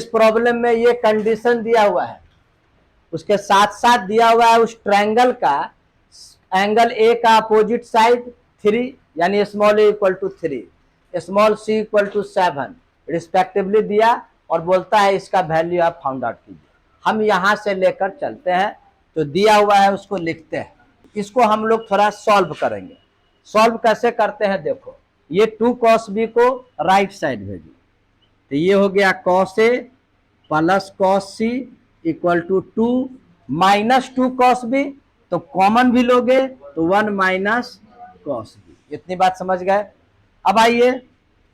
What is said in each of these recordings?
इस प्रॉब्लम में ये कंडीशन दिया हुआ है, उसके साथ साथ दिया हुआ है उस ट्रायंगल का एंगल ए का अपोजिट साइड 3 यानी small A equal to 3, small C equal to 7 respectively दिया और बोलता है इसका वैल्यू आप फाउंड आउट कीजिए। हम यहां से लेकर चलते हैं, तो दिया हुआ है उसको लिखते हैं, इसको हम लोग थोड़ा सॉल्व करेंगे। सॉल्व कैसे करते हैं देखो, ये 2 cos b को राइट साइड भेजिए, तो ये हो गया cos a plus cos c equal to 2 minus 2 cos b, तो कॉमन भी लोगे तो 1 माइनस cos b। इतनी बात समझ गए। अब आइए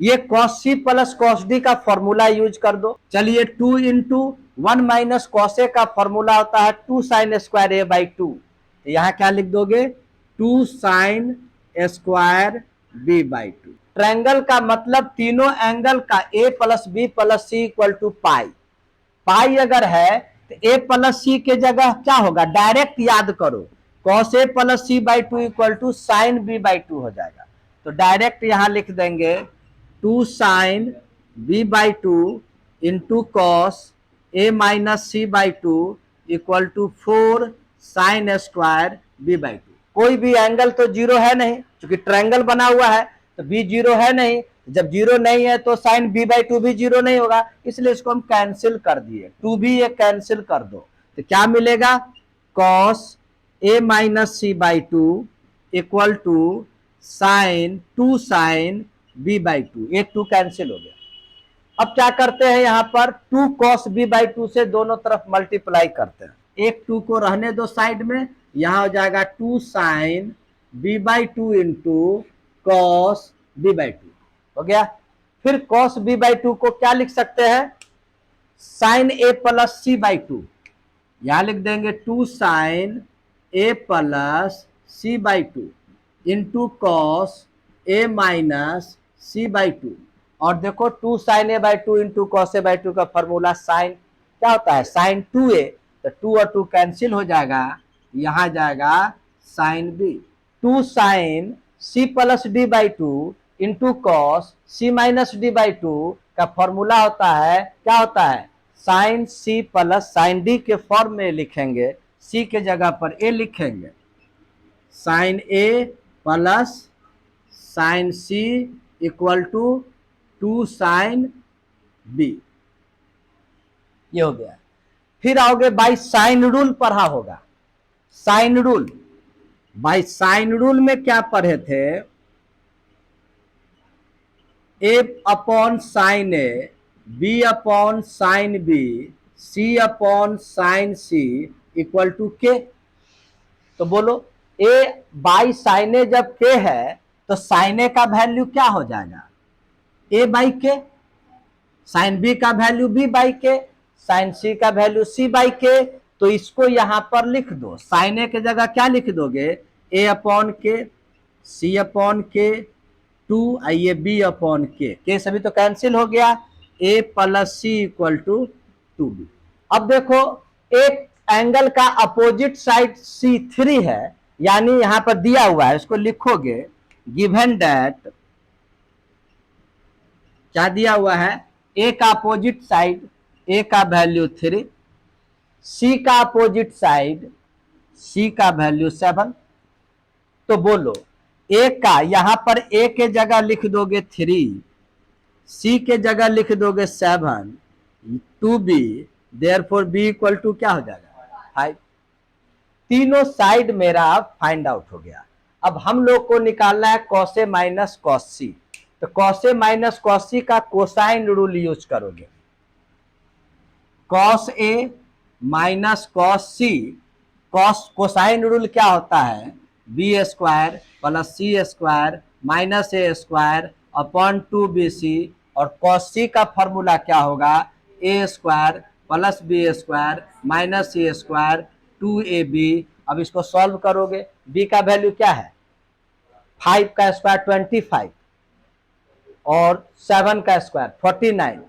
ये cos c plus cos d का फॉर्मूला यूज कर दो। चलिए 2 इंटू 1 माइनस cos a का फॉर्मूला होता है 2 साइन स्क्वायर a बाई 2, तो यहां क्या लिख दोगे 2 sine square b by 2। Triangle का मतलब तीनों एंगल का a plus B plus C equal to pi. Pi अगर है तो a प्लस सी के जगह क्या होगा, डायरेक्ट याद करो cos a plus C by 2 equal to sine b by 2 हो जाएगा। तो डायरेक्ट यहां लिख देंगे 2 sine b by 2 into cos a minus C by 2 equal to 4 sine square b by 2। कोई भी एंगल तो जीरो है नहीं, क्योंकि ट्रायंगल बना हुआ है तो b जीरो है नहीं, जब जीरो नहीं है तो साइन b बाई 2 भी जीरो नहीं होगा, इसलिए इसको हम कैंसिल कर दिए, 2 भी ये कैंसिल कर दो, तो क्या मिलेगा cos a minus C by 2 equal to sine 2 sine b by 2, एक 2 कैंसिल हो गया। अब क्या करते हैं यहां पर 2 cos b बाई 2 से दोनों तरफ मल्टीप्लाई करते हैं, एक 2 को रहने दो साइड में, यहां हो जाएगा 2 sine b by 2 into cos b by 2 हो गया। फिर cos b बाई 2 को क्या लिख सकते हैं, sine a plus C by 2, यहां लिख देंगे 2 sine a plus C by 2 into cos a minus C by 2। और देखो 2 sine A by 2 into cos A by 2 का फॉर्मूला साइन क्या होता है, साइन 2a, तो 2 और 2 कैंसिल हो जाएगा, यहां जाएगा sine b। 2 sine C plus D by 2 into cos C minus D by 2 का फॉर्मूला होता है, क्या होता है, sine C plus sine D के फॉर्म में लिखेंगे, सी के जगह पर ए लिखेंगे, sine A plus sine C equal to 2 sine B, ये हो गया। फिर आओगे बाई साइन रूल पढ़ा होगा, sine rule, by sine rule में क्या पढ़े थे, A upon sine A, B upon sine B, C upon sine C equal to K. तो बोलो ए बाई साइन ए जब के है तो साइन ए का वैल्यू क्या हो जाएगा, ए बाई के, साइन बी का वैल्यू बी बाई के, साइन सी का वैल्यू सी बाई के। तो इसको यहां पर लिख दो, साइन ए के जगह क्या लिख दोगे, ए अपॉन के, सी अपॉन के, 2 आइए बी अपॉन के सभी तो कैंसिल हो गया, A plus C equal to 2b। अब देखो एक एंगल का अपोजिट साइड C3 है, यानी यहां पर दिया हुआ है, इसको लिखोगे गिवन दैट, क्या दिया हुआ है, ए का अपोजिट साइड, ए का वैल्यू 3, सी का अपोजिट साइड, सी का वैल्यू 7। तो बोलो ए का यहां पर ए के जगह लिख दोगे 3, सी के जगह लिख दोगे 7, 2b, therefore b equal to क्या हो जाएगा 5। तीनों साइड मेरा फाइंड आउट हो गया। अब हम लोग को निकालना है cos a minus cos c, तो cos a minus cos c का कोसाइन रूल यूज करोगे, cos a minus cos c, cosine rule क्या होता है, B square plus C square minus A square upon 2bc, और cos c का formula क्या होगा, A square plus B square minus C square 2ab। अब इसको सॉल्व करोगे, b का वैल्यू क्या है, 5 का स्क्वायर 25 और 7 का स्क्वायर 49,